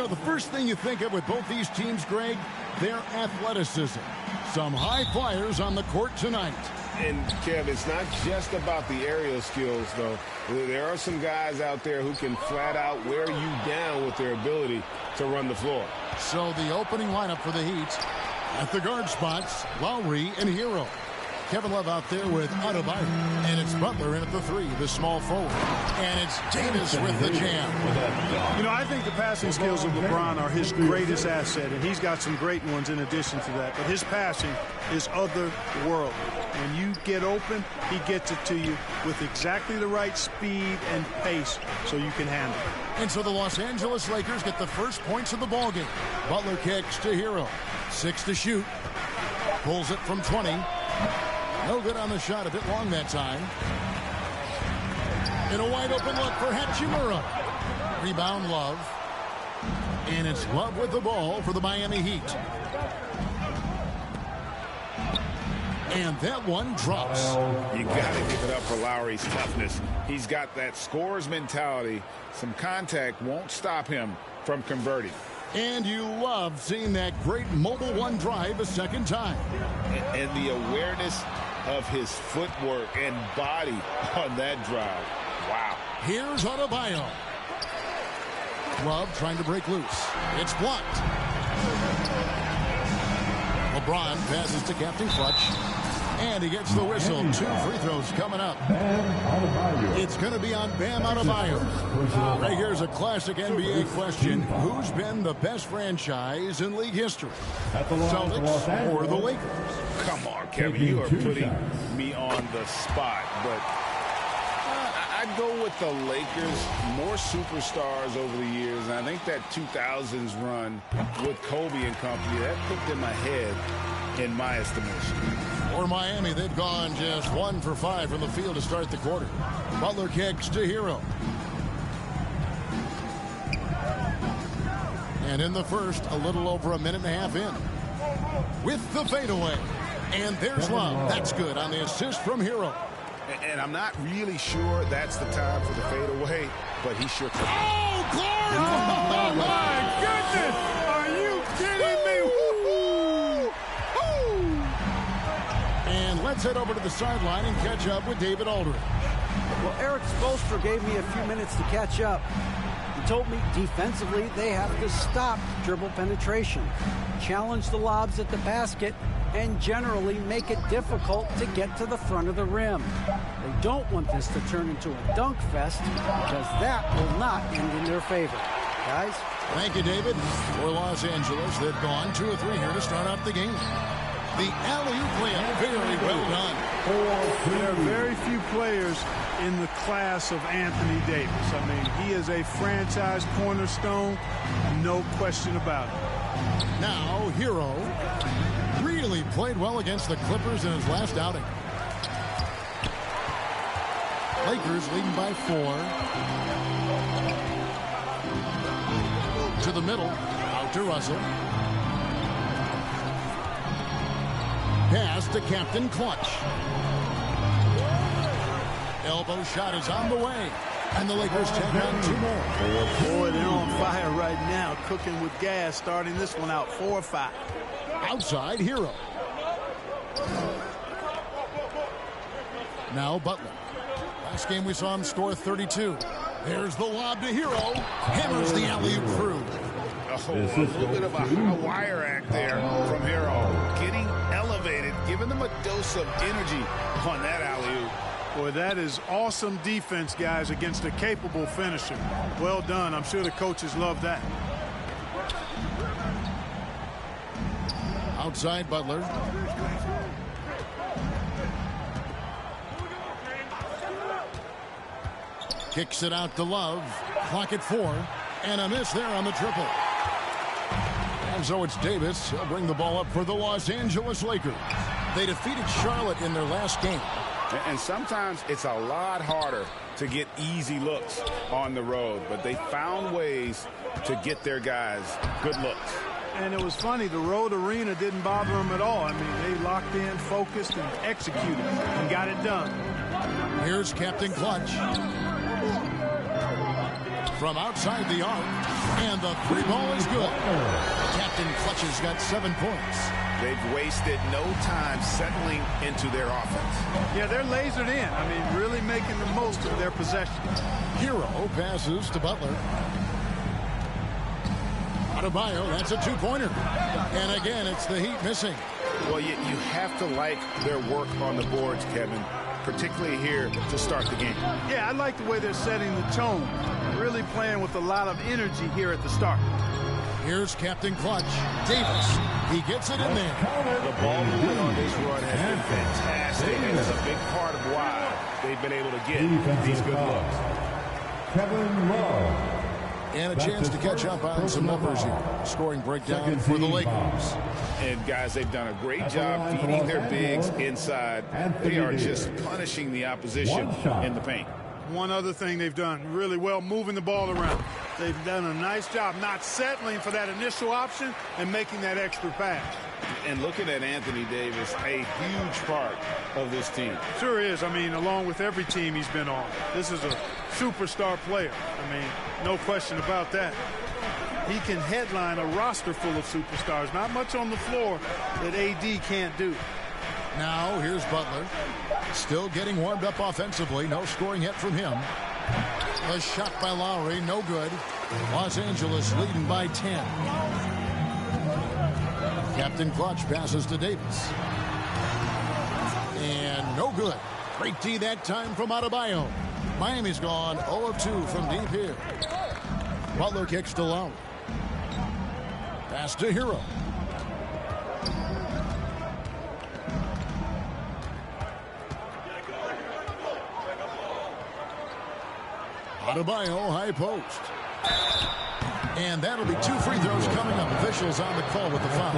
know, the first thing you think of with both these teams, Greg, their athleticism. Some high flyers on the court tonight. And, Kev, it's not just about the aerial skills, though. There are some guys out there who can flat out wear you down with their ability to run the floor. So the opening lineup for the Heat at the guard spots, Lowry and Hero. Kevin Love out there with Adebayo. And it's Butler in at the 3, the small forward. And it's Davis with the jam. You know, I think the passing skills of LeBron are his greatest asset, and he's got some great ones in addition to that. But his passing is otherworldly. When you get open, he gets it to you with exactly the right speed and pace so you can handle it. And so the Los Angeles Lakers get the first points of the ballgame. Butler kicks to Hero. 6 to shoot. Pulls it from 20. No good on the shot, a bit long that time. In a wide open look for Hachimura. Rebound Love. And it's Love with the ball for the Miami Heat. And that one drops. You got to give it up for Lowry's toughness. He's got that scorer's mentality. Some contact won't stop him from converting. And you love seeing that great mobile one drive a second time. And the awareness of his footwork and body on that drive. Wow. Here's Adebayo. Love trying to break loose. It's blocked. LeBron passes to Captain Clutch. And he gets the whistle. 2 free throws coming up. It's going to be on Bam Adebayo. Right here's a classic NBA question. Who's been the best franchise in league history? Celtics or the Lakers? Come on, Kevin. You are putting me on the spot. But I'd go with the Lakers. More superstars over the years. And I think that 2000s run with Kobe and company, that put them ahead in my estimation. For Miami, they've gone just 1 for 5 from the field to start the quarter. Butler kicks to Hero. And in the first, a little over a minute and a half in. With the fadeaway. And there's Love. That's good on the assist from Hero. And I'm not really sure that's the time for the fadeaway, but he sure could. Oh, Clark! Oh, my goodness! Are you kidding me? And let's head over to the sideline and catch up with David Aldridge. Well, Eric Spoelstra gave me a few minutes to catch up. He told me defensively they have to stop dribble penetration, challenge the lobs at the basket, and generally make it difficult to get to the front of the rim. They don't want this to turn into a dunk fest because that will not end in their favor. Guys? Thank you, David. For Los Angeles, they've gone 2 or 3 here to start off the game. The alley-oop layup, very well done. There are very few players in the class of Anthony Davis. I mean, he is a franchise cornerstone, no question about it. Now, Hero really played well against the Clippers in his last outing. Lakers leading by 4. To the middle, out to Russell. Pass to Captain Clutch. Elbow shot is on the way. And the Lakers take on 2 more. Boy, they're on fire right now, cooking with gas, starting this one out 4 or 5. Outside, Hero. Now Butler. Last game we saw him score 32. There's the lob to Hero. Hammers the alley-oop through. Oh, a little bit of a high wire act there from Hero. Getting elevated, giving them a dose of energy on that alley-oop. Boy, that is awesome defense, guys, against a capable finisher. Well done. I'm sure the coaches love that. Outside Butler. Kicks it out to Love. Clock at 4. And a miss there on the triple. And so it's Davis. He'll bring the ball up for the Los Angeles Lakers. They defeated Charlotte in their last game. And sometimes it's a lot harder to get easy looks on the road. But they found ways to get their guys good looks. And it was funny, the road arena didn't bother them at all. I mean, they locked in, focused, and executed, and got it done. Here's Captain Clutch. from outside the arc. And the three ball is good. Captain Clutch has got 7 points. They've wasted no time settling into their offense. Yeah, they're lasered in. I mean, really making the most of their possession. Hero passes to Butler. Adebayo, that's a two-pointer. And again, it's the Heat missing. Well, you have to like their work on the boards, Kevin, particularly here to start the game. Yeah, I like the way they're setting the tone. Really playing with a lot of energy here at the start. Here's Captain Clutch. Davis. He gets it in there. The ball movement on this run has been fantastic, and it's a big part of why they've been able to get these good looks. Kevin Love. And a chance to catch up on some numbers here. Scoring breakdown for the Lakers. And, guys, they've done a great job feeding their bigs inside. They are just punishing the opposition in the paint. One other thing they've done really well, moving the ball around. They've done a nice job not settling for that initial option and making that extra pass. And looking at Anthony Davis, a huge part of this team. Sure is. I mean, along with every team he's been on. This is a superstar player. I mean, no question about that. He can headline a roster full of superstars. Not much on the floor that AD can't do. Now, here's Butler. Still getting warmed up offensively. No scoring yet from him. A shot by Lowry, no good. Los Angeles leading by 10. Captain Clutch passes to Davis. And no good. Great D that time from Adebayo. Miami's gone 0 of 2 from deep here. Butler kicks to Lowry. Pass to Hero. Adebayo, high post. And that'll be 2 free throws coming up. Officials on the call with the foul.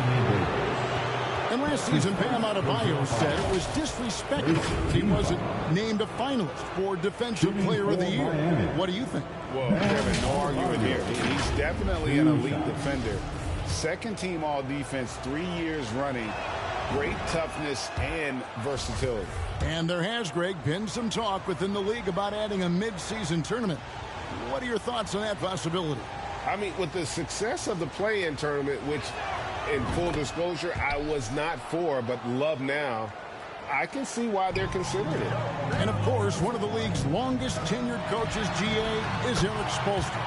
And last season, Bam Adebayo said it was disrespectful that he wasn't named a finalist for Defensive Player of the Year. What do you think? Well, Kevin, no argument here. He's definitely an elite defender. Second team all defense, 3 years running. Great toughness and versatility. And there has, Greg, been some talk within the league about adding a mid-season tournament. What are your thoughts on that possibility? I mean, with the success of the play-in tournament, which, in full disclosure, I was not for, but love now, I can see why they're considering it. And, of course, one of the league's longest-tenured coaches, GA, is Eric Spoelstra.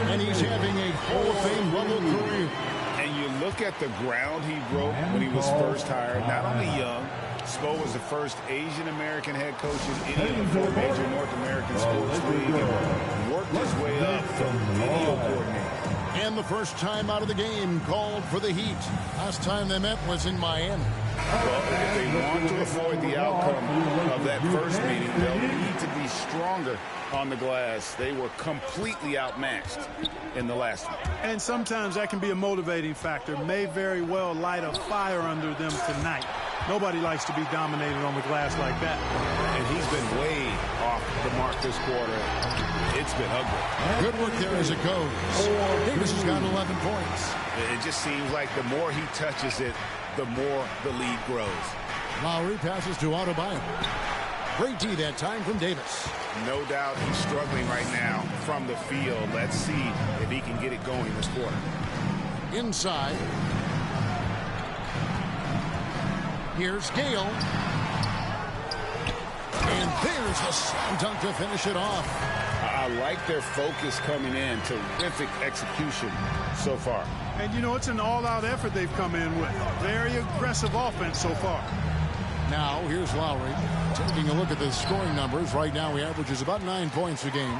And he's having a Hall of Fame-level career. And you look at the ground he broke when he was first hired, not only young, Spo was the first Asian-American head coach in any of the 4 major North American sports leagues and worked his way up from video coordinator. And the first time out of the game called for the Heat. Last time they met was in Miami. Well, if they want to avoid the outcome of that first meeting, they'll need to be stronger on the glass. They were completely outmatched in the last one. And sometimes that can be a motivating factor. May very well light a fire under them tonight. Nobody likes to be dominated on the glass like that. And he's been way off the mark this quarter. It's been ugly. Good work there as it goes. Davis has got 11 points. It just seems like the more he touches it, the more the lead grows. Lowry passes to Adebayo. Great D that time from Davis. No doubt he's struggling right now from the field. Let's see if he can get it going this quarter. Inside. Here's Gale. And there's the slam dunk to finish it off. I like their focus coming in. Terrific execution so far. And, you know, it's an all-out effort they've come in with. Very aggressive offense so far. Now, here's Lowry. Taking a look at the scoring numbers. Right now, he averages about 9 points a game.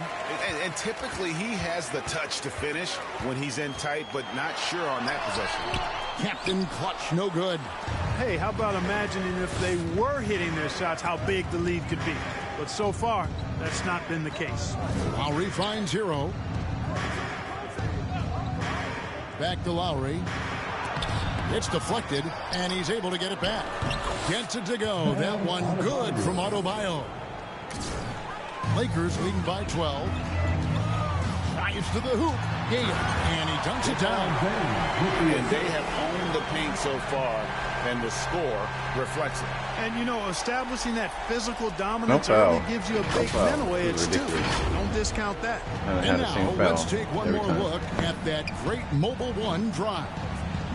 And typically, he has the touch to finish when he's in tight, but not sure on that possession. Captain Clutch, no good. Hey, how about imagining if they were hitting their shots, how big the lead could be. But so far, that's not been the case. Lowry finds Hero. Back to Lowry. It's deflected, and he's able to get it back. Gets it to go. That one good from Adebayo. Lakers leading by 12. drives to the hoop. And he dunks it down. And they have owned the paint so far, and the score reflects it. And, you know, establishing that physical dominance early gives you a big mental edge, too. Don't discount that. And now let's take one more look at that great Mobile One drive.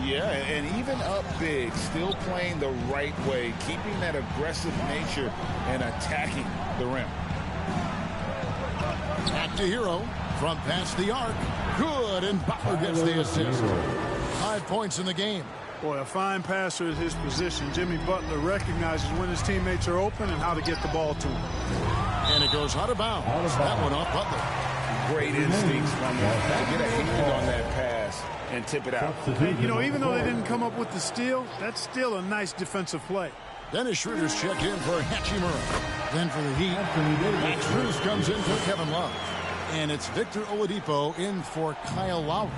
Yeah, and even up big, still playing the right way, keeping that aggressive nature and attacking the rim. Back to Hero from past the arc. Good, and Butler gets the assist. 5 points in the game. Boy, a fine passer at his position. Jimmy Butler recognizes when his teammates are open and how to get the ball to him. And it goes out of bounds. That one off Butler. Great instincts from him to get a hand on that pass and tip it out. And, you know, even though they didn't come up with the steal, that's still a nice defensive play. Dennis Schroeder's checked in for Hachimura. Then for the Heat, Max Strus comes in for Kevin Love. And it's Victor Oladipo in for Kyle Lowry.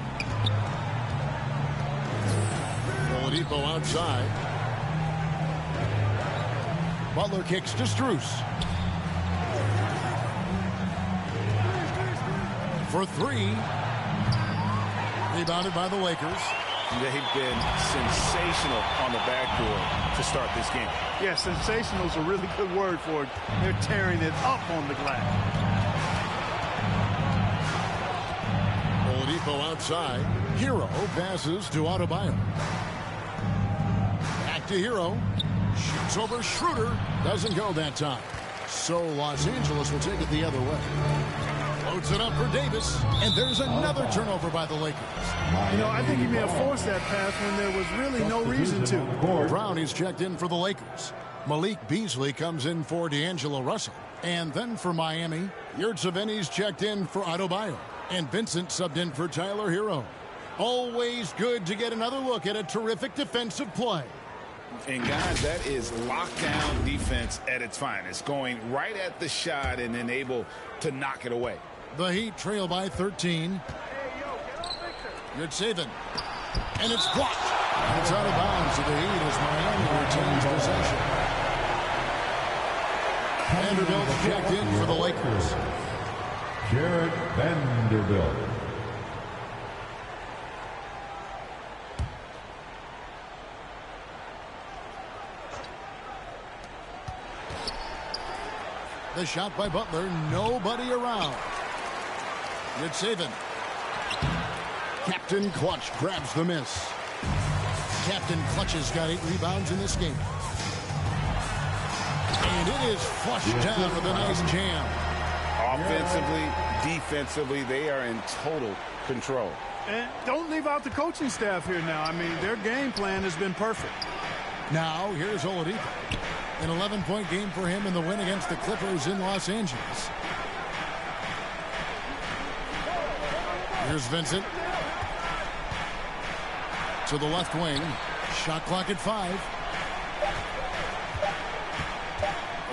Oladipo outside. Butler kicks to Strus. For three. Rebounded by the Lakers. They've been sensational on the backboard to start this game. Yeah, sensational is a really good word for it. They're tearing it up on the glass. Oladipo outside. Hero passes to Adebayo. Back to Hero. Shoots over Schroeder. Doesn't go that time. So Los Angeles will take it the other way. Loads it up for Davis. And there's another turnover by the Lakers. You know, I think he may have forced that pass when there was really no reason to. Brown is checked in for the Lakers. Malik Beasley comes in for D'Angelo Russell. And then for Miami, Yurtseven's checked in for Adebayo. And Vincent subbed in for Tyler Hero. Always good to get another look at a terrific defensive play. And guys, that is lockdown defense at its finest. Going right at the shot and then able to knock it away. The Heat trail by 13. Yurtseven. And it's blocked. And it's out of bounds to the Heat as Miami retains possession. Vanderbilt's checked in for the Lakers. Jared Vanderbilt. The shot by Butler, nobody around. Yurtseven. Captain Clutch grabs the miss. Captain Clutch has got 8 rebounds in this game. And it is flushed down with a nice jam. Offensively, defensively, they are in total control. And don't leave out the coaching staff here now. I mean, their game plan has been perfect. Now, here's Oladipo. An 11-point game for him in the win against the Clippers in Los Angeles. Here's Vincent. To the left wing. Shot clock at 5.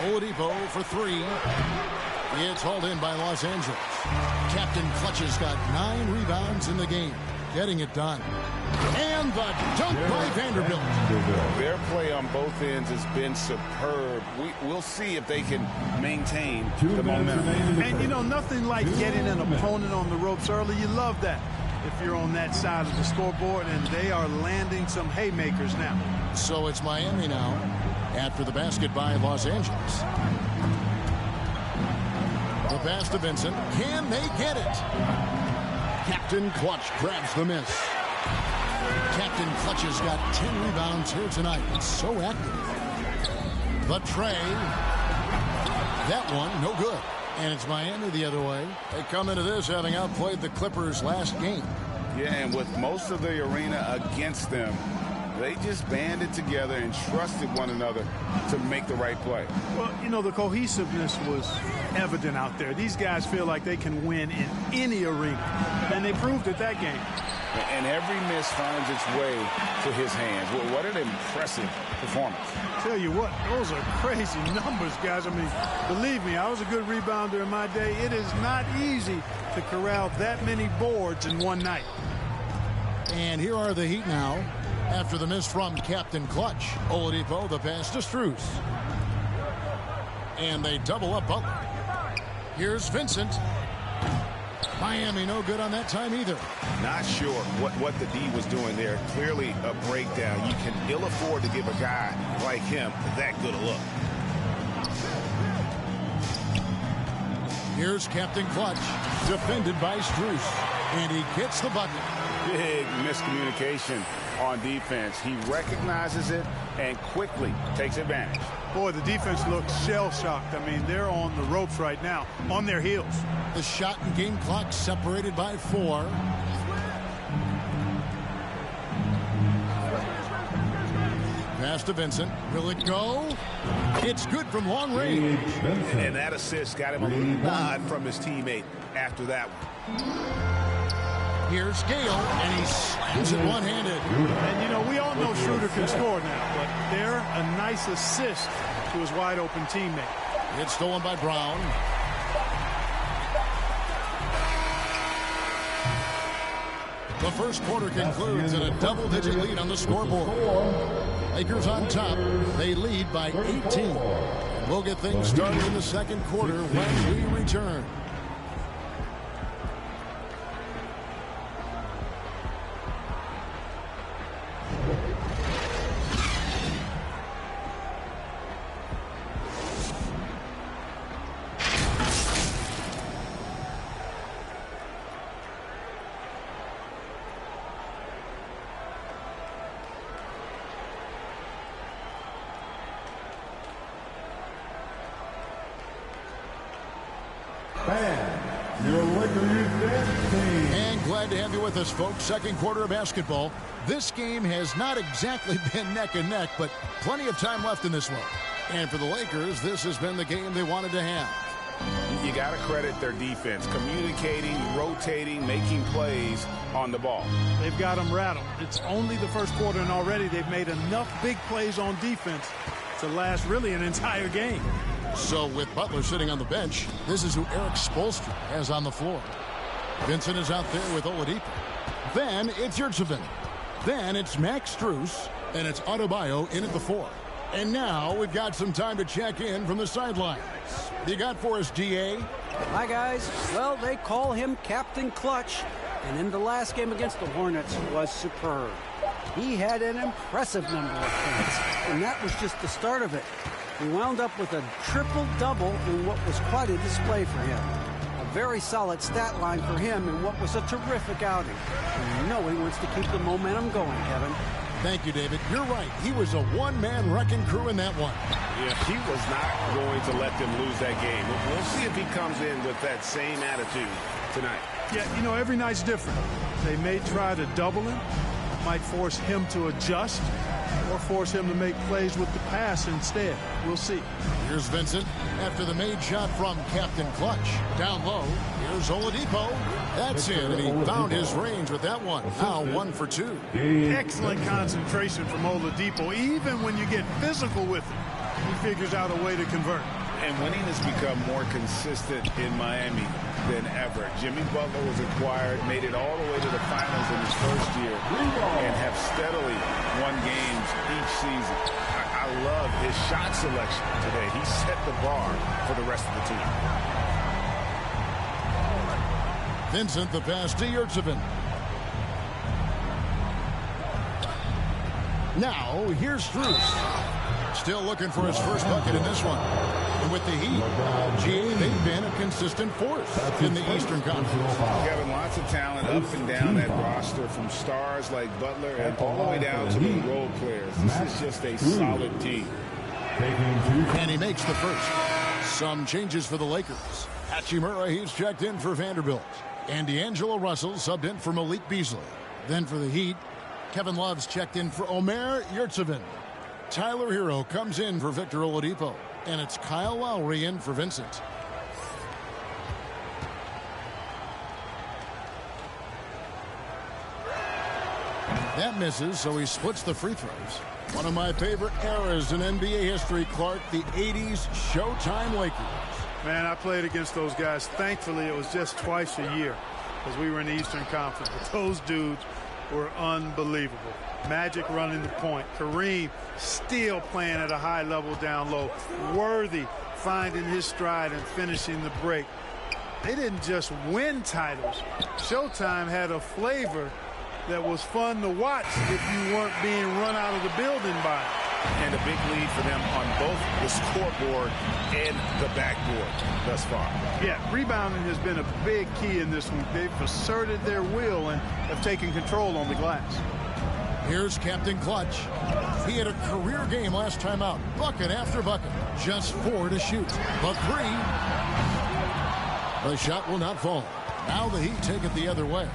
Oladipo for 3. It's hauled in by Los Angeles. Captain Clutch has got 9 rebounds in the game. Getting it done. And the dunk by Vanderbilt. Their play on both ends has been superb. We'll see if they can maintain the momentum. And, you know, nothing like getting an opponent on the ropes early. You love that if you're on that side of the scoreboard, and they are landing some haymakers now. So it's Miami now after the basket by Los Angeles. The pass to Vincent. Can they get it? Captain Clutch grabs the miss. Captain Clutch has got 10 rebounds here tonight. It's so active. The tray. That one, no good. And it's Miami the other way. They come into this having outplayed the Clippers last game. Yeah, and with most of the arena against them, they just banded together and trusted one another to make the right play. Well, you know, the cohesiveness was evident out there. These guys feel like they can win in any arena, and they proved it that game. And every miss finds its way to his hands. Well, what an impressive performance. Tell you what, those are crazy numbers, guys. I mean, believe me, I was a good rebounder in my day. It is not easy to corral that many boards in one night. And here are the Heat now. After the miss from Captain Clutch. Oladipo, the pass to Strus. And they double up Butler. Here's Vincent. Miami no good on that time either. Not sure what the D was doing there. Clearly a breakdown. You can ill afford to give a guy like him that good a look. Here's Captain Clutch, defended by Strus, and he gets the bucket. Big miscommunication on defense. He recognizes it and quickly takes advantage. Boy, the defense looks shell-shocked. I mean, they're on the ropes right now, on their heels. The shot and game clock separated by 4. Pass to Vincent. Will it go? It's good from long range. And that assist got him a little nod from his teammate after that one. Here's Gale, and he slams it one-handed. And, you know, we all know Schroeder can score now, but they're a nice assist to his wide-open teammate. It's stolen by Brown. The first quarter concludes in a double-digit lead on the scoreboard. Lakers on top. They lead by 18. We'll get things started in the second quarter when we return. And glad to have you with us, folks. Second quarter of basketball. This game has not exactly been neck and neck, but plenty of time left in this one. And for the Lakers, this has been the game they wanted to have. You got to credit their defense, communicating, rotating, making plays on the ball. They've got them rattled. It's only the first quarter, and already they've made enough big plays on defense to last really an entire game. So with Butler sitting on the bench, this is who Eric Spoelstra has on the floor. Vincent is out there with Oladipo. Then it's Yurtseven. Then it's Max Strus, and it's Adebayo in at the 4. And now we've got some time to check in from the sidelines. You got for us, GA? Hi, guys. Well, they call him Captain Clutch, and in the last game against the Hornets was superb. He had an impressive number of points, and that was just the start of it. He wound up with a triple-double in what was quite a display for him. A very solid stat line for him in what was a terrific outing. And you know he wants to keep the momentum going, Kevin. Thank you, David. You're right. He was a one-man wrecking crew in that one. Yeah, he was not going to let them lose that game. We'll see if he comes in with that same attitude tonight. Yeah, you know, every night's different. They may try to double him, might force him to adjust, or force him to make plays with the pass instead. We'll see. Here's Vincent after the made shot from Captain Clutch. Down low, here's Oladipo. That's it, and he found his range with that one. Now 1 for 2. Excellent concentration from Oladipo. Even when you get physical with him, he figures out a way to convert. And winning has become more consistent in Miami than ever. Jimmy Butler was acquired, made it all the way to the finals in his first year, and have steadily won games each season. I love his shot selection today. He set the bar for the rest of the team. Vincent, the pass to Yurtseven. Now, here's Strus. Still looking for his first bucket in this one. And with the Heat, they've been a consistent force in the Eastern Conference. Kevin, lots of talent up and down that roster, from stars like Butler and all the way down to the role players. This is just a solid team. And he makes the first. Some changes for the Lakers. Hachimura, he's checked in for Vanderbilt. And D'Angelo Russell subbed in for Malik Beasley. Then for the Heat, Kevin Love's checked in for Omer Yurtseven. Tyler Hero comes in for Victor Oladipo. And it's Kyle Lowry in for Vincent. That misses, so he splits the free throws. One of my favorite eras in NBA history, Clark, the 80s Showtime Lakers. Man, I played against those guys. Thankfully, it was just twice a year because we were in the Eastern Conference. But those dudes were unbelievable. Magic running the point. Kareem still playing at a high level down low. Worthy finding his stride and finishing the break. they didn't just win titles. Showtime had a flavor that was fun to watch if you weren't being run out of the building by it. And a big lead for them on both the scoreboard and the backboard thus far. Yeah, rebounding has been a big key in this one. They've asserted their will and have taken control on the glass. Here's Captain Clutch. He had a career game last time out. Bucket after bucket. Just 4 to shoot. The 3. The shot will not fall. Now the Heat take it the other way.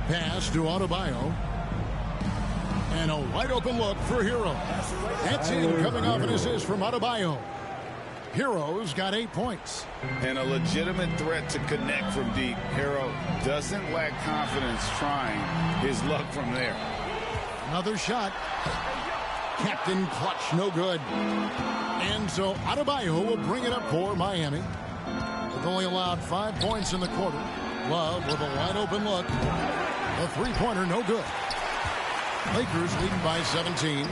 Pass to Adebayo. And a wide open look for Hero. That's in, coming off an assist from Adebayo. Hero's got 8 points. And a legitimate threat to connect from deep. Hero doesn't lack confidence trying his luck from there. Another shot. Captain Clutch, no good. And so Adebayo will bring it up for Miami. They've only allowed 5 points in the quarter. Love with a wide open look. A three-pointer, no good. Lakers leading by 17.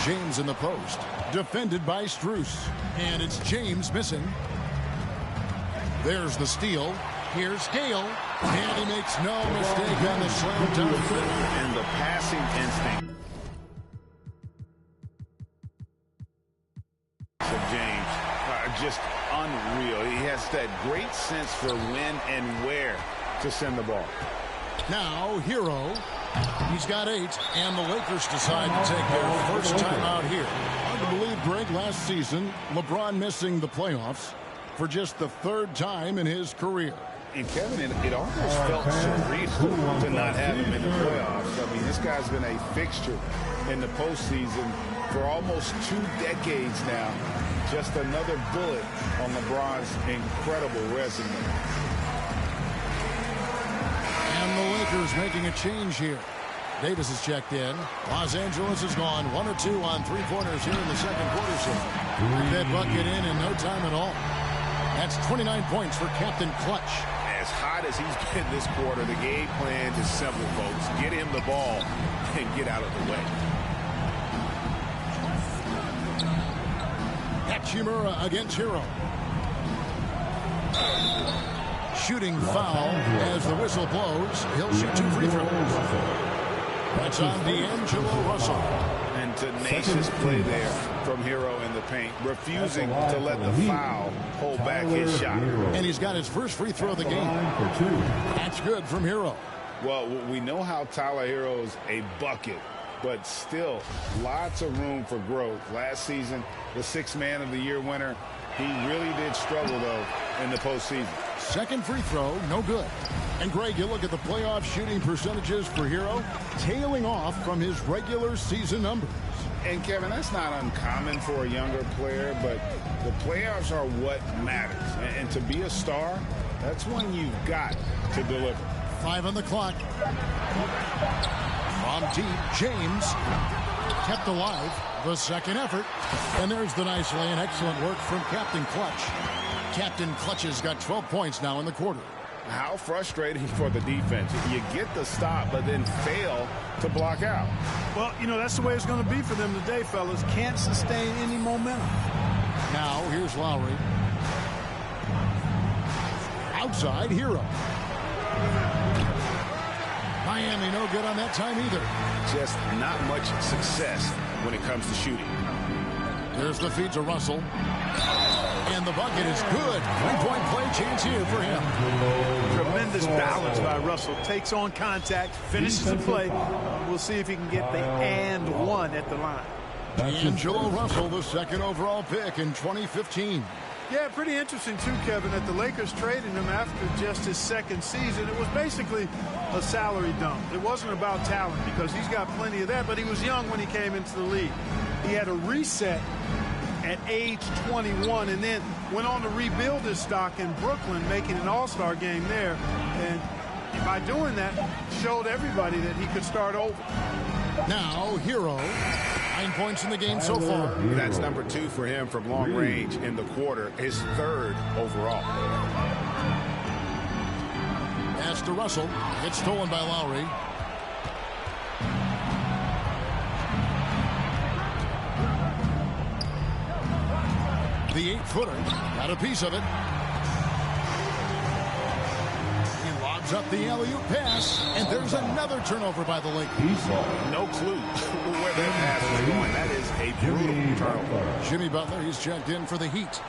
James in the post. Defended by Strus. And it's James missing. There's the steal. Here's Hale. And he makes no mistake on the slam dunk. And the passing instinct of James just unreal. He has that great sense for when and where to send the ball. Now Hero. He's got 8, and the Lakers decide to take their first time out here. Hard to believe, Greg, last season, LeBron missing the playoffs for just the 3rd time in his career. And Kevin, it almost felt surreal to not have him in the playoffs. I mean, this guy's been a fixture in the postseason for almost 2 decades now. Just another bullet on LeBron's incredible resume. And the Lakers making a change here. Davis is checked in. Los Angeles has gone 1 or 2 on 3-pointers here in the second quarter. So that bucket in no time at all. That's 29 points for Captain Clutch. As hot as he's been this quarter, the game plan is simple, folks. Get him the ball and get out of the way. Hachimura against Hero. Shooting foul as the whistle blows. He'll shoot 2 free throws. That's on D'Angelo Russell. And tenacious play there from Hero in the paint, refusing to let the foul hold back his shot. And he's got his first free throw of the game. That's good from Hero. Well, we know how Tyler Hero's a bucket, but still lots of room for growth. Last season, the 6th Man of the Year winner, he really did struggle, though, in the postseason. Second free throw, no good. And, Greg, you look at the playoff shooting percentages for Hero, tailing off from his regular season numbers. And, Kevin, that's not uncommon for a younger player, but the playoffs are what matters. And to be a star, that's when you've got to deliver. 5 on the clock. From deep, James kept alive the second effort. And there's the nice lay and excellent work from Captain Clutch. Captain Clutch has got 12 points now in the quarter. How frustrating for the defense. You get the stop, but then fail to block out. Well, you know, that's the way it's going to be for them today, fellas. Can't sustain any momentum. Now, here's Lowry. Outside, Hero. Miami no good on that time either. Just not much success when it comes to shooting. There's the feed to Russell. And the bucket is good. 3-point play chance here for him. Tremendous balance by Russell. Takes on contact, finishes the play. We'll see if he can get the and one at the line. D'Angelo Russell, the 2nd overall pick in 2015. Yeah, pretty interesting, too, Kevin, that the Lakers traded him after just his 2nd season. It was basically a salary dump. It wasn't about talent because he's got plenty of that, but he was young when he came into the league. He had a reset at age 21 and then went on to rebuild his stock in Brooklyn, making an all-star game there. And by doing that, showed everybody that he could start over. Now, Hero. 9 points in the game so far. That's number 2 for him from long range in the quarter, his 3rd overall. Pass to Russell. It's stolen by Lowry. The 8-footer got a piece of it. He lobs up the alley-oop pass, and there's another turnover by the Lakers. No clue where that pass is going. That is a brutal turnover. Jimmy Butler, he's checked in for the Heat.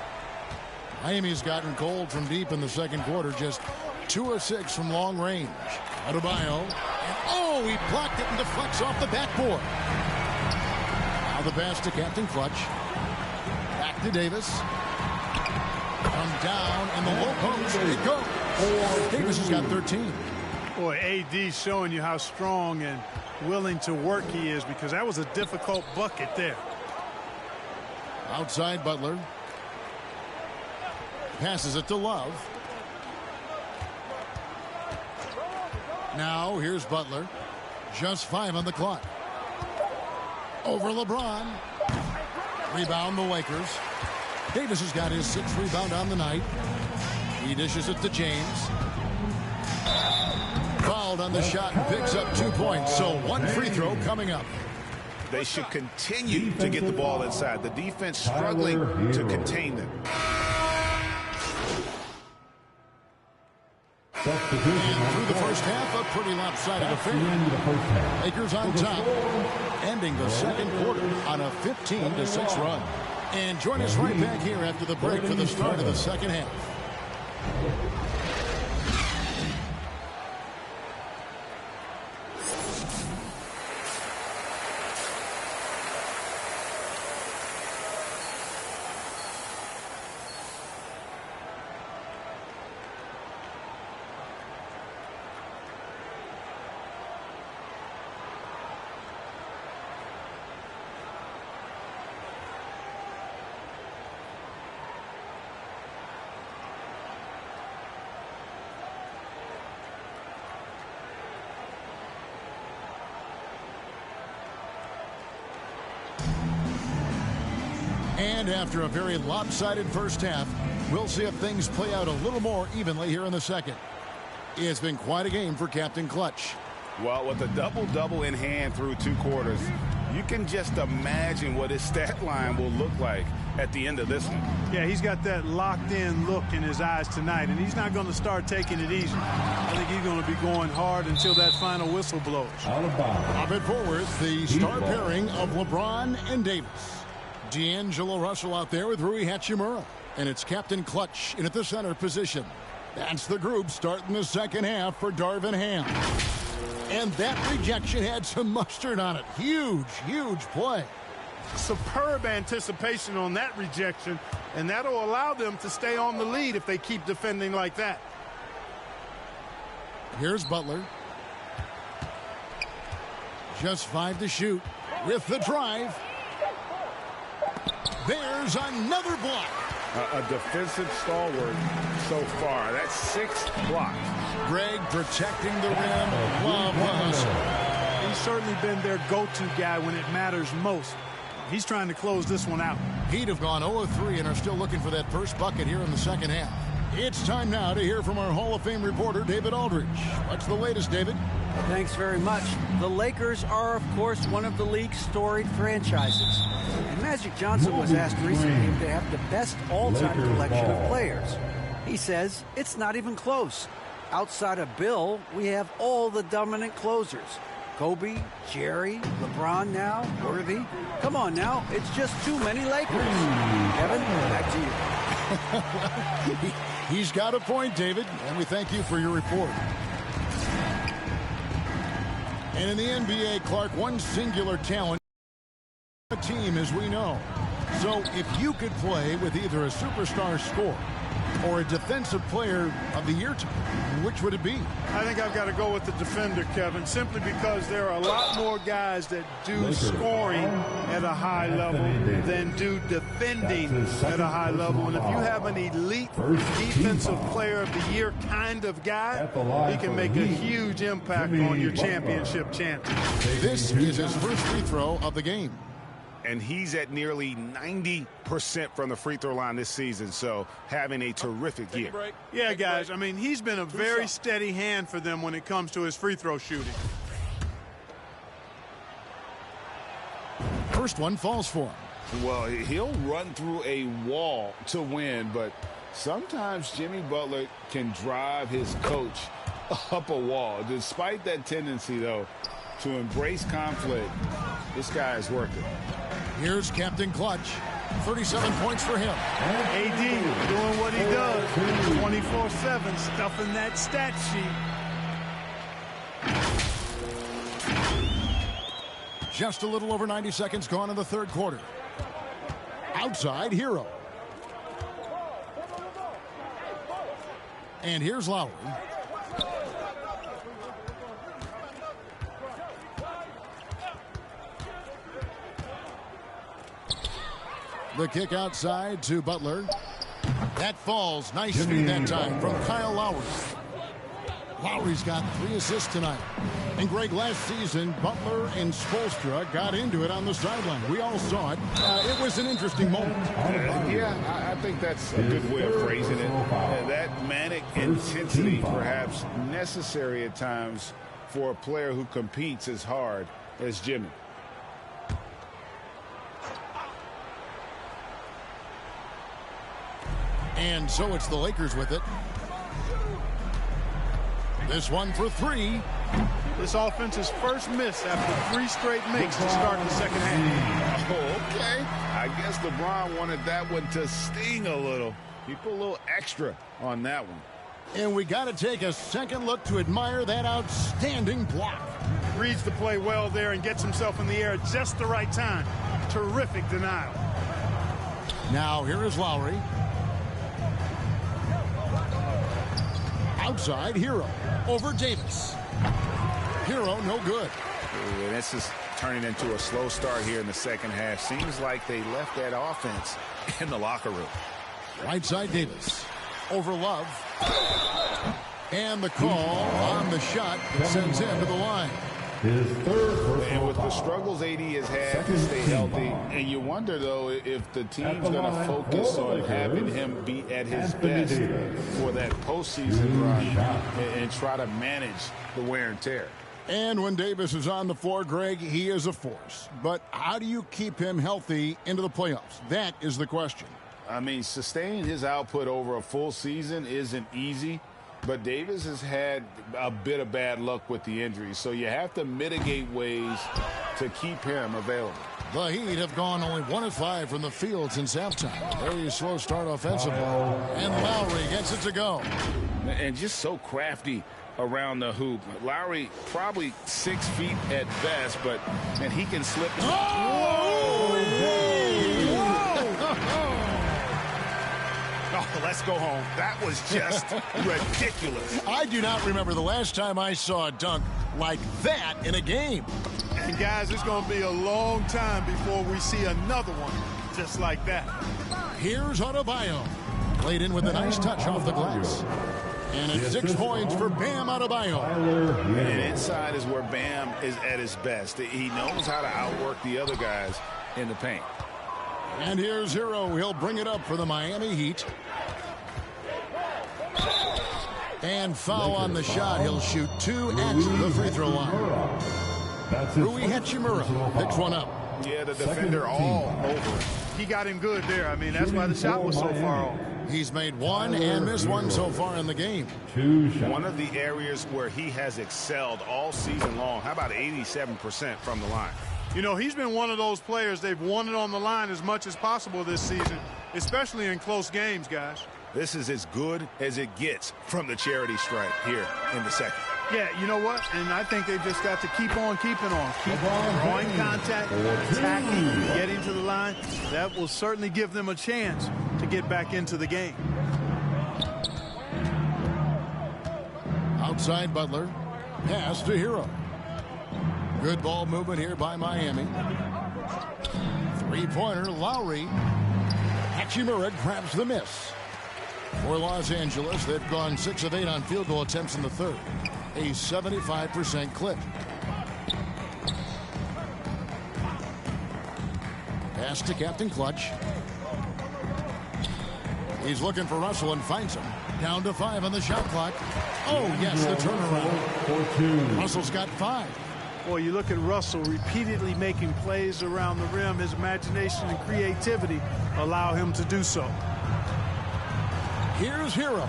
Miami's gotten cold from deep in the second quarter, just 2 of 6 from long range. Adebayo, and oh, he blocked it and deflects off the backboard. Now the pass to Captain Clutch. Back to Davis. Come down in the low post. It goes. Davis has got 13. Boy, AD showing you how strong and willing to work he is, because that was a difficult bucket there. Outside Butler. Passes it to Love. Now here's Butler. Just 5 on the clock. Over LeBron. Rebound the Lakers. Davis has got his 6th rebound on the night. He dishes it to James. Fouled on the shot and picks up 2 points. So 1 free throw coming up. They should continue to get the ball inside. The defense struggling to contain them. And through the first half, a pretty lopsided affair. Lakers on top, ending the second quarter on a 15-6 run. And join us right back here after the break for the start of the second half. And after a very lopsided first half, we'll see if things play out a little more evenly here in the second. It's been quite a game for Captain Clutch. Well, with a double-double in hand through 2 quarters, you can just imagine what his stat line will look like at the end of this one. Yeah, he's got that locked-in look in his eyes tonight, and he's not going to start taking it easy. I think he's going to be going hard until that final whistle blows. Up at forward, the star pairing of LeBron and Davis. D'Angelo Russell out there with Rui Hachimura. And it's Captain Clutch in at the center position. That's the group starting the second half for Darvin Ham. And that rejection had some mustard on it. Huge, huge play. Superb anticipation on that rejection, and that'll allow them to stay on the lead if they keep defending like that. Here's Butler. Just 5 to shoot with the drive. There's another block. A defensive stalwart so far. That's 6th block. Greg protecting the rim. Love the hustle. He's certainly been their go-to guy when it matters most. He's trying to close this one out. Heat have gone 0-3 and are still looking for that first bucket here in the second half. It's time now to hear from our Hall of Fame reporter, David Aldridge. What's the latest, David? Thanks very much. The Lakers are, of course, one of the league's storied franchises. And Magic Johnson was asked recently if they have the best all-time collection of players. He says it's not even close. Outside of Bill, we have all the dominant closers. Kobe, Jerry, LeBron now, Worthy. Come on now, it's just too many Lakers. Kevin, back to you. He's got a point, David, and we thank you for your report. And in the NBA, Clark, one singular talent, a team as we know. So if you could play with either a superstar scorer or a defensive player of the year, which would it be? I think I've got to go with the defender, Kevin, simply because there are a lot more guys that do scoring at a high level than do defending at a high level. And if you have an elite defensive player of the year kind of guy, he can make a huge impact on your championship chances. This is his first free throw of the game. And he's at nearly 90% from the free throw line this season, so having a terrific year. Yeah, guys, I mean, he's been a very steady hand for them when it comes to his free throw shooting. First one falls for him. Well, he'll run through a wall to win, but sometimes Jimmy Butler can drive his coach up a wall. Despite that tendency, though, to embrace conflict, this guy is working. Here's Captain Clutch. 37 points for him. AD doing what he does. 24/7, stuffing that stat sheet. Just a little over 90 seconds gone in the third quarter. Outside, Hero. And here's Lowry. The kick outside to Butler. That falls. Nice feed that time from Kyle Lowry. Lowry's got 3 assists tonight. And Greg, last season, Butler and Spoelstra got into it on the sideline. We all saw it. It was an interesting moment. Yeah, I think that's a good way of phrasing it. That manic intensity, perhaps necessary at times for a player who competes as hard as Jimmy. And so it's the Lakers with it. This one for 3. This offense's first miss after 3 straight makes to start the second half. Oh, okay. I guess LeBron wanted that one to sting a little. He put a little extra on that one. And we got to take a second look to admire that outstanding block. Reads the play well there and gets himself in the air at just the right time. Terrific denial. Now here is Lowry. Outside, Hero. Over Davis. Hero, no good. Ooh, this is turning into a slow start here in the second half. Seems like they left that offense in the locker room. Right side, Davis. Over Love. And the call on the shot that sends him to the line. His third And with the struggles AD has had to stay healthy, and you wonder, though, if the team's going to focus on having him be at his best for that postseason run and try to manage the wear and tear. And when Davis is on the floor, Greg, he is a force. But how do you keep him healthy into the playoffs? That is the question. I mean, sustaining his output over a full season isn't easy. But Davis has had a bit of bad luck with the injuries, so you have to mitigate ways to keep him available. The Heat have gone only 1 of 5 from the field since halftime. Very slow start offensively. And Lowry gets it to go. And just so crafty around the hoop. Lowry probably 6 feet at best, but and he can slip. Oh, let's go home. That was just ridiculous. I do not remember the last time I saw a dunk like that in a game. And guys, it's going to be a long time before we see another one just like that. Here's Adebayo. Played in with a nice touch off the glass. And it's 6 points for Bam Adebayo. And inside is where Bam is at his best. He knows how to outwork the other guys in the paint. And here's Hero. He'll bring it up for the Miami Heat. And foul on the shot. He'll shoot 2 at the free throw line. Rui Hachimura picks one up. Yeah, the defender all over. He got him good there. I mean, that's why the shot was so far off. He's made 1 and missed 1 so far in the game. One of the areas where he has excelled all season long. How about 87% from the line? You know, he's been one of those players they've wanted on the line as much as possible this season, especially in close games, guys. This is as good as it gets from the charity stripe here in the second. Yeah, you know what? And I think they've just got to keep on keeping on. Keep on drawing contact, attacking, getting to the line. That will certainly give them a chance to get back into the game. Outside Butler. Pass to Hero. Good ball movement here by Miami. 3-pointer, Lowry. Hachimura grabs the miss. For Los Angeles, they've gone 6 of 8 on field goal attempts in the third. A 75% clip. Pass to Captain Clutch. He's looking for Russell and finds him. Down to 5 on the shot clock. Oh, yes, the turnaround. Russell's got 5. Boy, you look at Russell repeatedly making plays around the rim. His imagination and creativity allow him to do so. Here's Hero.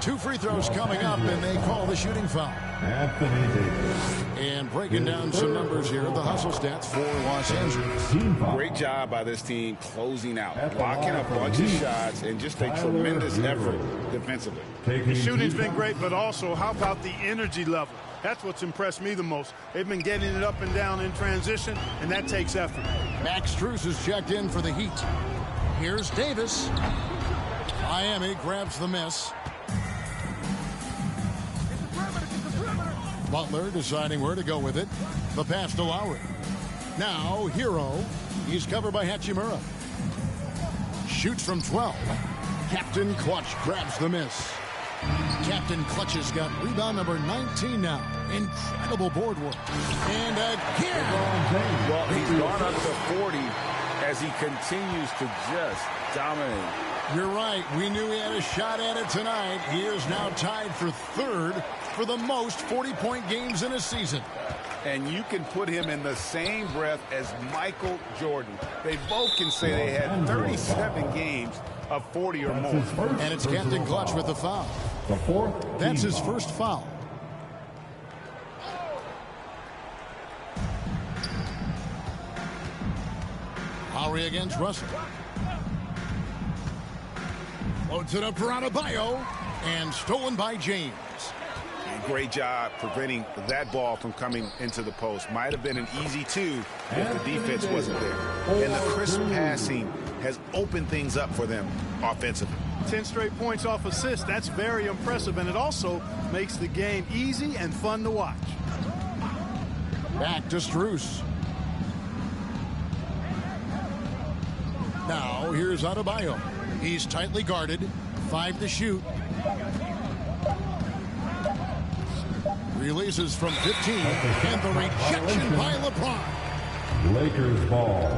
2 free throws coming up, and they call the shooting foul. Anthony Davis. And breaking down some numbers here, the hustle stats for Los Angeles. Great job by this team closing out, blocking a bunch of shots, and just a tremendous effort defensively. The shooting's been great, but also how about the energy level? That's what's impressed me the most. They've been getting it up and down in transition, and that takes effort. Max Strus is checked in for the Heat. Here's Davis. Miami grabs the miss. Butler deciding where to go with it. The pass to Lowry. Now Hero. He's covered by Hachimura. Shoots from 12. Captain Clutch grabs the miss. Captain Clutch has got rebound number 19 now. Incredible board work. And again. Well, he's gone up to 40 as he continues to just dominate. You're right. We knew he had a shot at it tonight. He is now tied for third for the most 40-point games in a season. And you can put him in the same breath as Michael Jordan. They both can say they had 37 games of 40 or more. And it's Captain Clutch with the foul. The fourth. That's his first foul. Lowry against Russell. Loads it up for Adebayo. And stolen by James. And great job preventing that ball from coming into the post. Might have been an easy 2 if the defense wasn't there. And the crisp passing has opened things up for them offensively. 10 straight points off assists. That's very impressive, and it also makes the game easy and fun to watch. Back to Strus. Now here's Adebayo. He's tightly guarded. 5 to shoot. Releases from 15. And the rejection by LeBron. Lakers ball.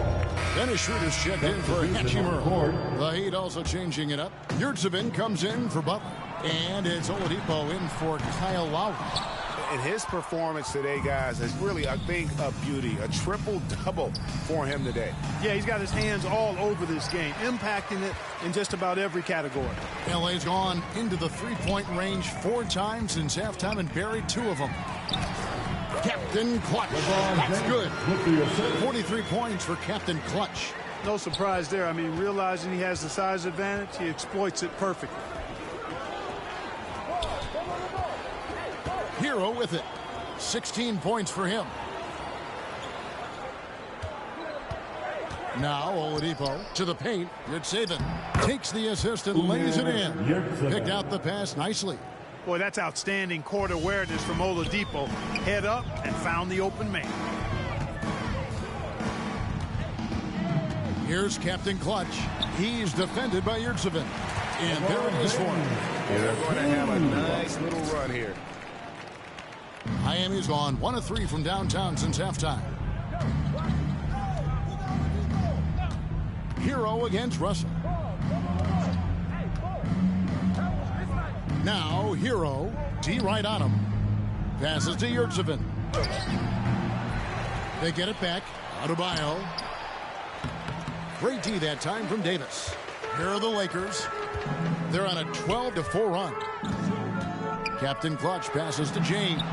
Dennis Schroeder's checked in for Hachimura. The Heat also changing it up. Yurtseven comes in for Butler. And it's Oladipo in for Kyle Lowry. And his performance today, guys, is really a thing of beauty. A triple-double for him today. Yeah, he's got his hands all over this game, impacting it in just about every category. LA's gone into the three-point range 4 times since halftime and buried 2 of them. Captain Clutch. That's good. 43 points for Captain Clutch. No surprise there. I mean, realizing he has the size advantage, he exploits it perfectly. Hero with it. 16 points for him. Now Oladipo to the paint. Yurtseven takes the assist and lays it in. Picked out the pass nicely. Boy, that's outstanding court awareness from Oladipo. Head up and found the open man. Here's Captain Clutch. He's defended by Yurtseven. And there it is for him. And they're going to have a nice little run here. Miami's gone 1 of 3 from downtown since halftime. Hero against Russell. Now Hero, D right on him. Passes to Yurtseven. They get it back. Adebayo. Great D that time from Davis. Here are the Lakers. They're on a 12-4 run. Captain Clutch passes to James.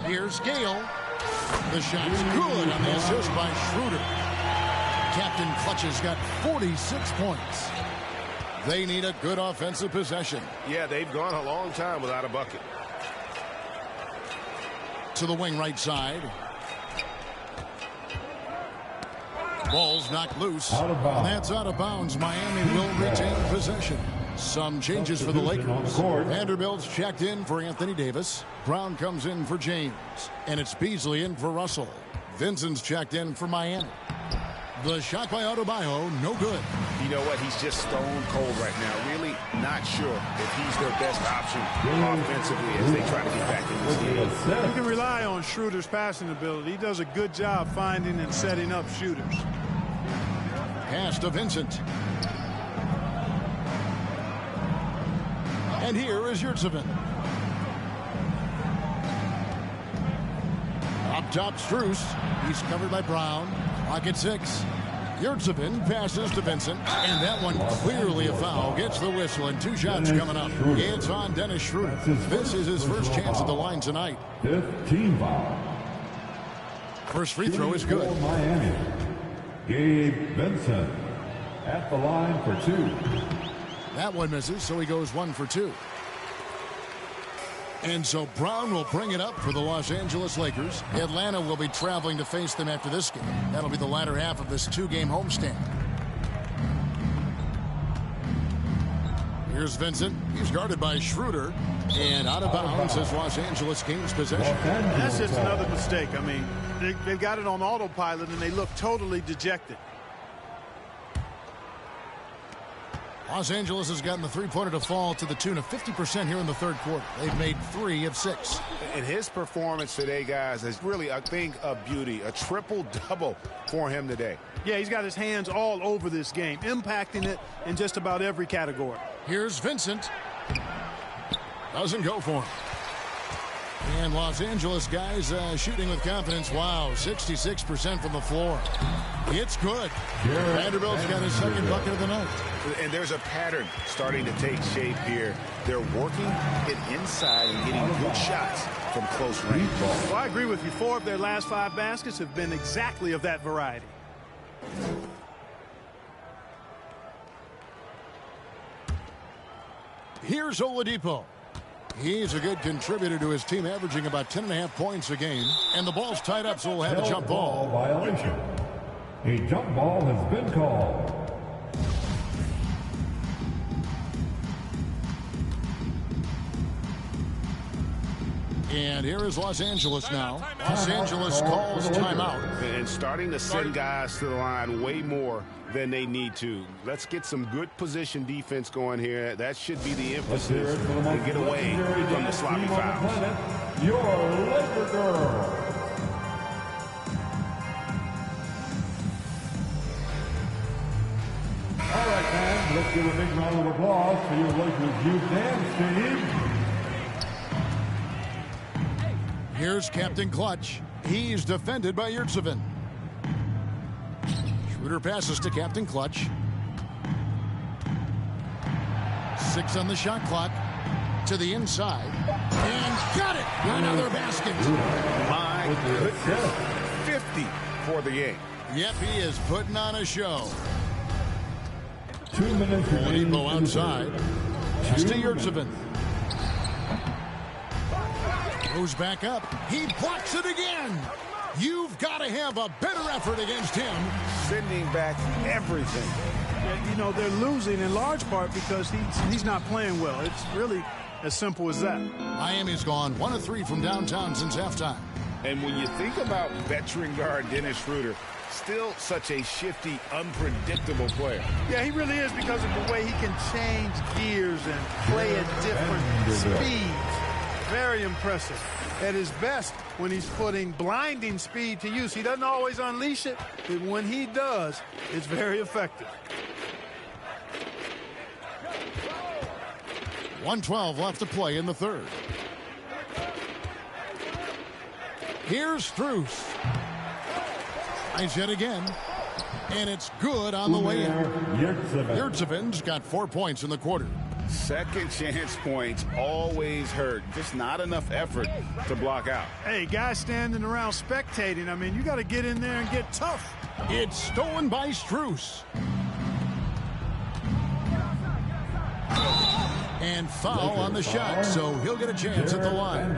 Here's Gale. The shot's good on the assist by Schroeder. Captain Clutch has got 46 points. They need a good offensive possession. Yeah, they've gone a long time without a bucket. To the wing right side. Ball's knocked loose. And that's out of bounds. Miami will retain possession. Some changes for the Lakers. Vanderbilt's checked in for Anthony Davis. Brown comes in for James. And it's Beasley in for Russell. Vincent's checked in for Miami. The shot by Adebayo, no good. You know what? He's just stone cold right now. Really not sure if he's their best option offensively as they try to get back in this game. You can rely on Schroeder's passing ability. He does a good job finding and setting up shooters. Pass to Vincent. And here is Yurtseven. Up top, Strus. He's covered by Brown. Clock at 6. Yurtsevin passes to Vincent, and that one clearly a foul. Gets the whistle, and 2 shots coming up. It's on Dennis Schroeder. This is his first chance at the line tonight. 15 foul. First free throw is good. Miami. Gabe Vincent at the line for 2. That one misses, so he goes 1 for 2. And so Brown will bring it up for the Los Angeles Lakers. Atlanta will be traveling to face them after this game. That'll be the latter half of this 2-game homestand. Here's Vincent. He's guarded by Schroeder. And out of bounds as Los Angeles gains possession. That's just another mistake. I mean, they've got it on autopilot, and they look totally dejected. Los Angeles has gotten the three-pointer to fall to the tune of 50% here in the third quarter. They've made 3 of 6. And his performance today, guys, is really a thing of beauty. A triple-double for him today. Yeah, he's got his hands all over this game, impacting it in just about every category. Here's Vincent. Doesn't go for him. And Los Angeles guys shooting with confidence. Wow, 66% from the floor. It's good. Vanderbilt's got his second bucket of the night. And there's a pattern starting to take shape here. They're working it inside and getting good shots from close range. Well, I agree with you. 4 of their last 5 baskets have been exactly of that variety. Here's Oladipo. He's a good contributor to his team, averaging about 10.5 points a game. And the ball's tied up, so we'll have a jump ball. Violation. A jump ball has been called. And here is Los Angeles now. Los Angeles calls timeout. And starting to send guys to the line way more than they need to. Let's get some good position defense going here. That should be the emphasis and get away from the sloppy fouls. Your Laker girl. All right, fans, let's give a big round of applause for your Lakers youth dance team. Here's Captain Clutch. He's defended by Yurtsevin. Schroeder passes to Captain Clutch. 6 on the shot clock. To the inside. And got it! Another basket. My goodness. 50 for the game. Yep, he is putting on a show. 2 minutes. Oladipo outside. Pass to Yurtsevin. Goes back up. He blocks it again. You've got to have a better effort against him. Sending back everything. You know, they're losing in large part because he's not playing well. It's really as simple as that. Miami's gone 1 of 3 from downtown since halftime. And when you think about veteran guard Dennis Schroeder, still such a shifty, unpredictable player. Yeah, he really is because of the way he can change gears and play at different speeds. Very impressive. At his best, when he's putting blinding speed to use, he doesn't always unleash it, but when he does, it's very effective. 1:12 left to play in the third. Here's Strus. Nice hit again. And it's good on the way in. Yurtsevin's got 4 points in the quarter. Second chance points always hurt. Just not enough effort to block out. Hey, guys standing around spectating, I mean, you got to get in there and get tough. It's stolen by Strus. And foul on the shot, so he'll get a chance at the line.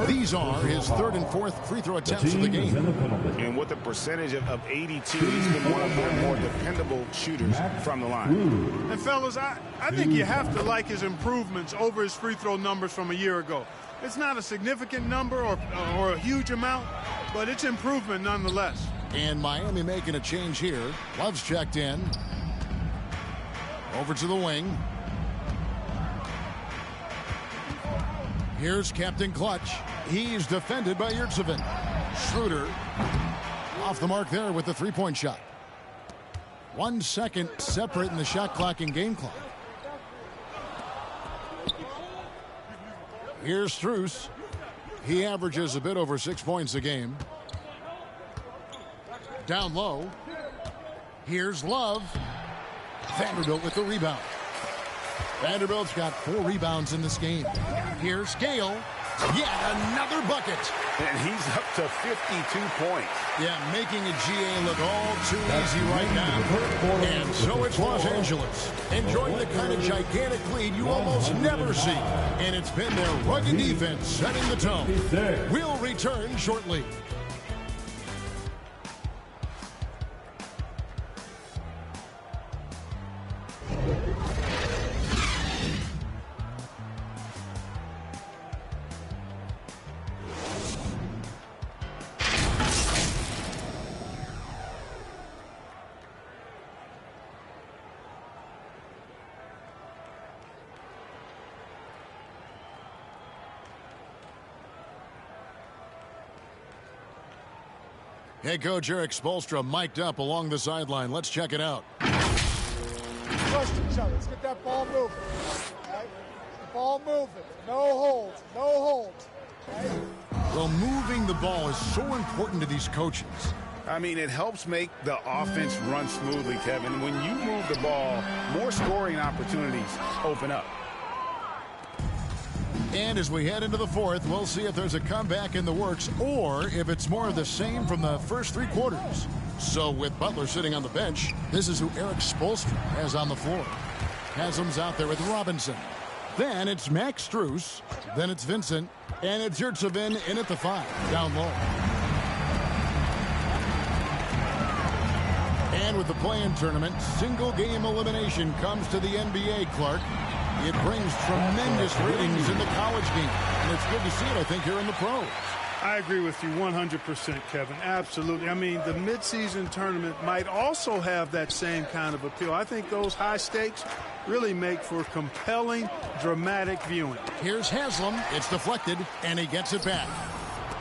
These are his 3rd and 4th free throw attempts of the game. And with a percentage of 82, he's been one of their more dependable shooters from the line. And fellas, I think you have to like his improvements over his free throw numbers from a year ago. It's not a significant number or a huge amount, but it's improvement nonetheless. And Miami making a change here. Love's checked in. Over to the wing. Here's Captain Clutch. He's defended by Yurtsevin. Schroeder off the mark there with the three-point shot. 1 second separating the shot clock and game clock. Here's Strus. He averages a bit over 6 points a game. Down low. Here's Love. Vanderbilt with the rebound. Vanderbilt's got 4 rebounds in this game. Here's Gale. Yet another bucket. And he's up to 52 points. Yeah, making a GA look all too easy right now. And so it's Los Angeles, enjoying the kind of gigantic lead you almost never see. And it's been their rugged defense setting the tone. We'll return shortly. Head coach Eric Spoelstra mic'd up along the sideline. Let's check it out. Trust each other. Let's get that ball moving. Okay? The ball moving. No holds. No holds. Okay? Well, moving the ball is so important to these coaches. I mean, it helps make the offense run smoothly, Kevin. When you move the ball, more scoring opportunities open up. And as we head into the fourth, we'll see if there's a comeback in the works or if it's more of the same from the first 3 quarters. So with Butler sitting on the bench, this is who Eric Spoelstra has on the floor. Haslam's out there with Robinson. Then it's Max Strus. Then it's Vincent. And it's Yurtsevin in at the 5, down low. And with the play-in tournament, single game elimination comes to the NBA, Clark. It brings tremendous ratings in the college game. And it's good to see it, I think, here in the pros. I agree with you 100%, Kevin. Absolutely. I mean, the midseason tournament might also have that same kind of appeal. I think those high stakes really make for compelling, dramatic viewing. Here's Haslam. It's deflected, and he gets it back.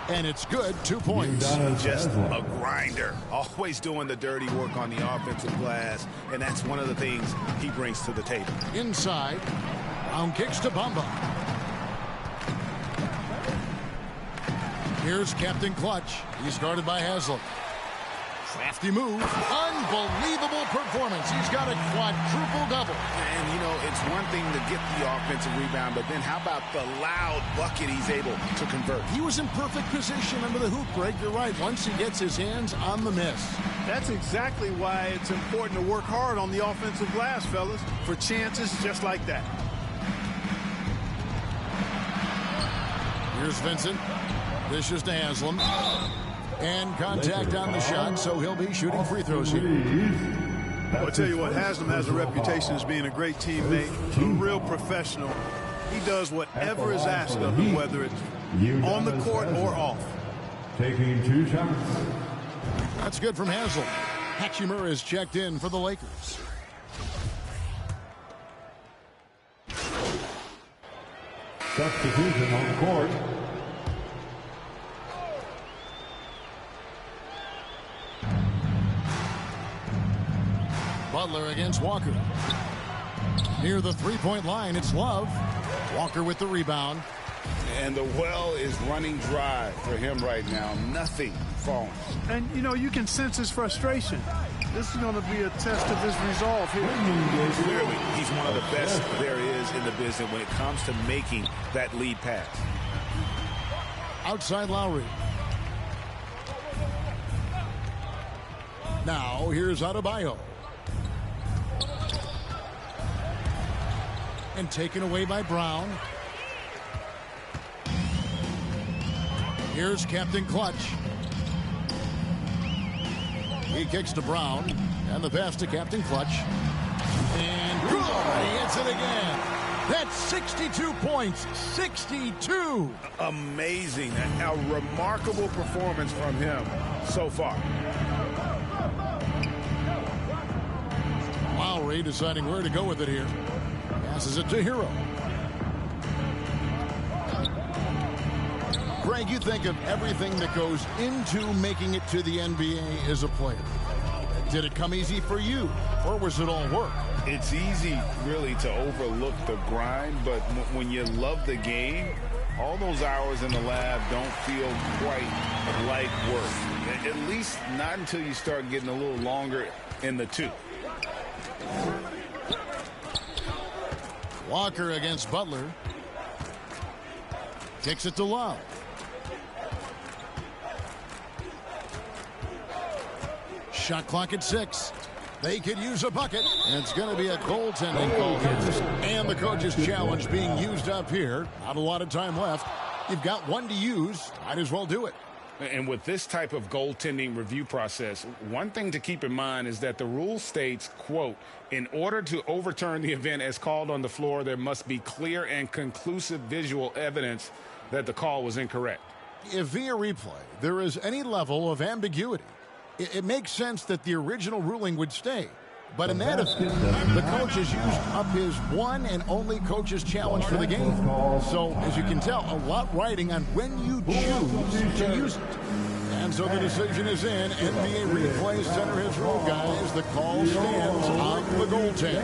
And it's good, 2 points. Just a grinder. Always doing the dirty work on the offensive glass, and that's one of the things he brings to the table. Inside. Brown kicks to Bamba. Here's Captain Clutch. He's guarded by Haslam. Crafty move. Unbelievable performance. He's got a quadruple-double. And, you know, it's one thing to get the offensive rebound, but then how about the loud bucket he's able to convert? He was in perfect position under the hoop break. You're right. Once he gets his hands on the miss. That's exactly why it's important to work hard on the offensive glass, fellas, for chances just like that. Here's Vincent. Dishes to Haslam. And contact on the shot, so he'll be shooting free throws here. I'll tell you what, Haslam has a reputation as being a great teammate, a real professional. He does whatever is asked of him, whether it's on the court or off. Taking 2 shots. That's good from Haslam. Hachimura is checked in for the Lakers. Substitution on the court. Butler against Walker. Near the three-point line, it's Love. Walker with the rebound. And the well is running dry for him right now. Nothing falling. And, you know, you can sense his frustration. This is going to be a test of his resolve here. Clearly, he's one of the best there is in the business when it comes to making that lead pass. Outside Lowry. Now, here's Adebayo. And taken away by Brown. Here's Captain Clutch. He kicks to Brown. And the pass to Captain Clutch. And good! He hits it again. That's 62 points. 62! Amazing. A remarkable performance from him so far. Lowry deciding where to go with it here. Passes it to Hero. Greg, you think of everything that goes into making it to the NBA as a player. Did it come easy for you, or was it all work? It's easy, really, to overlook the grind, but when you love the game, all those hours in the lab don't feel quite like work. At least not until you start getting a little longer in the tooth. Walker against Butler. Kicks it to Love. Shot clock at 6. They could use a bucket. It's going to be a goaltending call. And the coach's challenge being used up here. Not a lot of time left. You've got one to use. Might as well do it. And with this type of goaltending review process, one thing to keep in mind is that the rule states, quote, in order to overturn the event as called on the floor, there must be clear and conclusive visual evidence that the call was incorrect. If via replay there is any level of ambiguity, it makes sense that the original ruling would stay. But in that event, the coach has used up his one and only coach's challenge for the game. So, as you can tell, a lot riding on when you choose to use it. And so the decision is in. NBA Replay Center has ruled, guys. The call stands on the goaltender.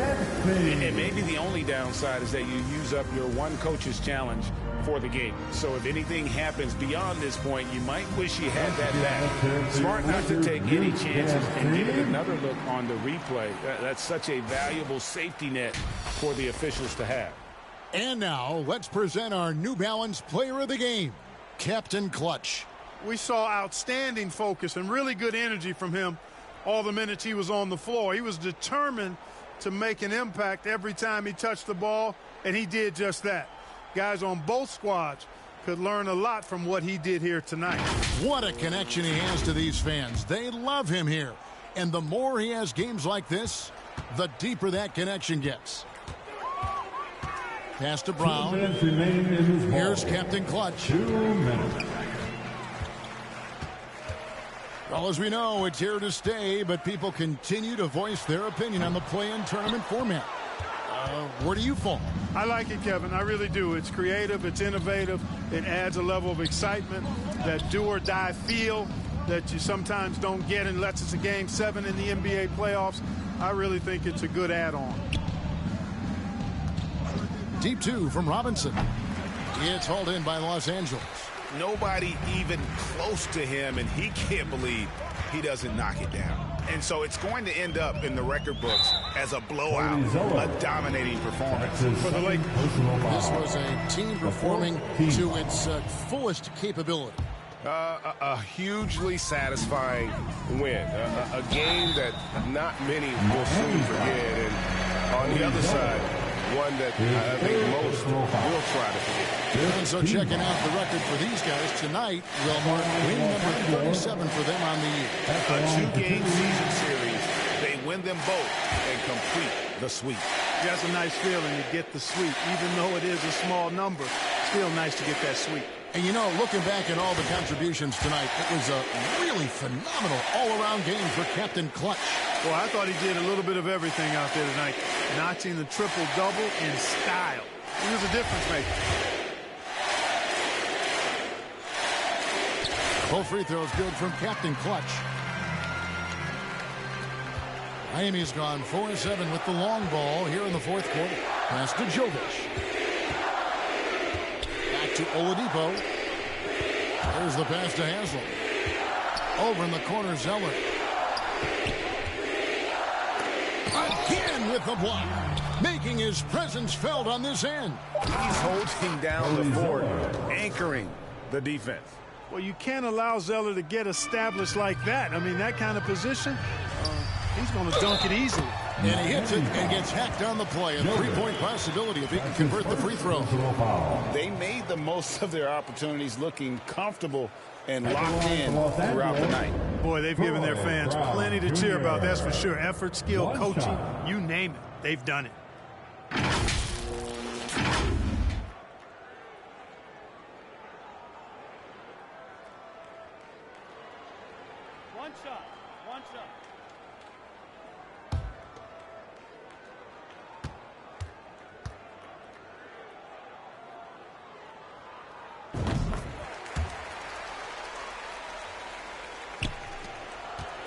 And maybe the only downside is that you use up your one coach's challenge for the game. So if anything happens beyond this point, you might wish you had that back. Smart not to take any chances and give it another look on the replay. That's such a valuable safety net for the officials to have. And now let's present our New Balance player of the game, Captain Clutch. We saw outstanding focus and really good energy from him all the minutes he was on the floor. He was determined to make an impact every time he touched the ball, and he did just that. Guys on both squads could learn a lot from what he did here tonight. What a connection he has to these fans. They love him here. And the more he has games like this, the deeper that connection gets. Pass to Brown. Here's Captain Clutch. 2 minutes. Well, as we know, it's here to stay, but people continue to voice their opinion on the play-in tournament format. Where do you fall? I like it, Kevin. I really do. It's creative. It's innovative. It adds a level of excitement, that do-or-die feel that you sometimes don't get unless it's a Game 7 in the NBA playoffs. I really think it's a good add-on. Deep 2 from Robinson. It's hauled in by Los Angeles. Nobody even close to him, and he can't believe he doesn't knock it down. And so it's going to end up in the record books as a blowout, a dominating performance for the Lakers. This was a team performing to its fullest capability. A hugely satisfying win. A game that not many will soon forget. And on the other side, one that I think most will try to forget. And so checking out the record for these guys tonight will mark win number 37 for them on the year. A 2-game season series. They win them both and complete the sweep. That's a nice feeling to get the sweep. Even though it is a small number, still nice to get that sweep. And you know, looking back at all the contributions tonight, it was a really phenomenal all-around game for Captain Clutch. Well, I thought he did a little bit of everything out there tonight, notching the triple-double in style. He was a difference maker. Both free throws good from Captain Clutch. Miami's gone 4-7 with the long ball here in the fourth quarter. Pass to Jovic. Back to Oladipo. There's the pass to Haslem. Over in the corner, Zeller. Again with the block. Making his presence felt on this end. He's holding down the fort, anchoring the defense. Well, you can't allow Zeller to get established like that. I mean, that kind of position, he's going to dunk it easily. And he hits it and gets hacked on the play. A three-point possibility if he can convert the free throw. They made the most of their opportunities, looking comfortable and locked in throughout the night. Boy, they've given their fans plenty to cheer about, that's for sure. Effort, skill, coaching, you name it. They've done it. One shot. One shot.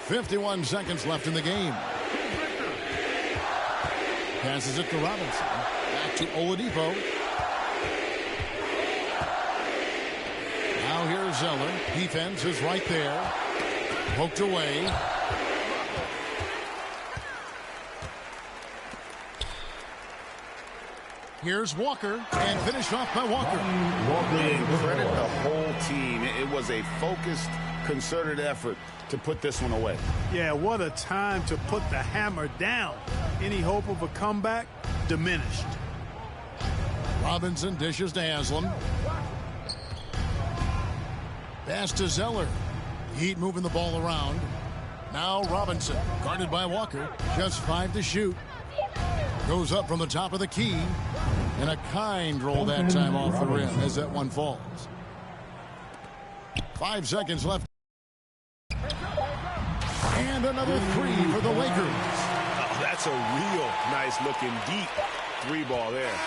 .51 seconds left in the game. Passes it to Robinson. Back to Oladipo. Zeller. Defense is right there. Poked away. Here's Walker, and finished off by Walker. And credit the whole team. It was a focused, concerted effort to put this one away. Yeah, what a time to put the hammer down. Any hope of a comeback diminished. Robinson dishes to Haslam. Pass to Zeller. Heat moving the ball around. Now Robinson, guarded by Walker. Just 5 to shoot. Goes up from the top of the key. And a kind roll that time off the rim as that one falls. 5 seconds left. And another 3 for the Lakers. Oh, that's a real nice looking deep 3-ball there.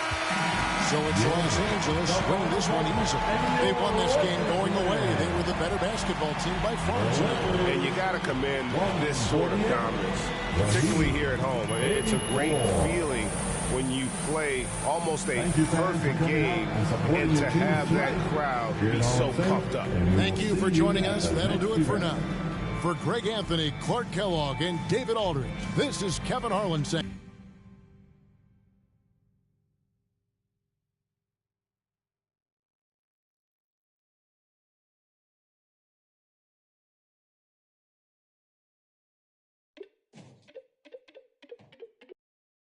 So it's Los Angeles winning this one easily. They won this game going away. They were the better basketball team by far tonight. And you got to commend this sort of dominance, particularly here at home. It's a great feeling when you play almost a perfect game and to have that crowd be so pumped up. Thank you for joining us. That'll do it for now. For Greg Anthony, Clark Kellogg, and David Aldridge, this is Kevin Harlan saying.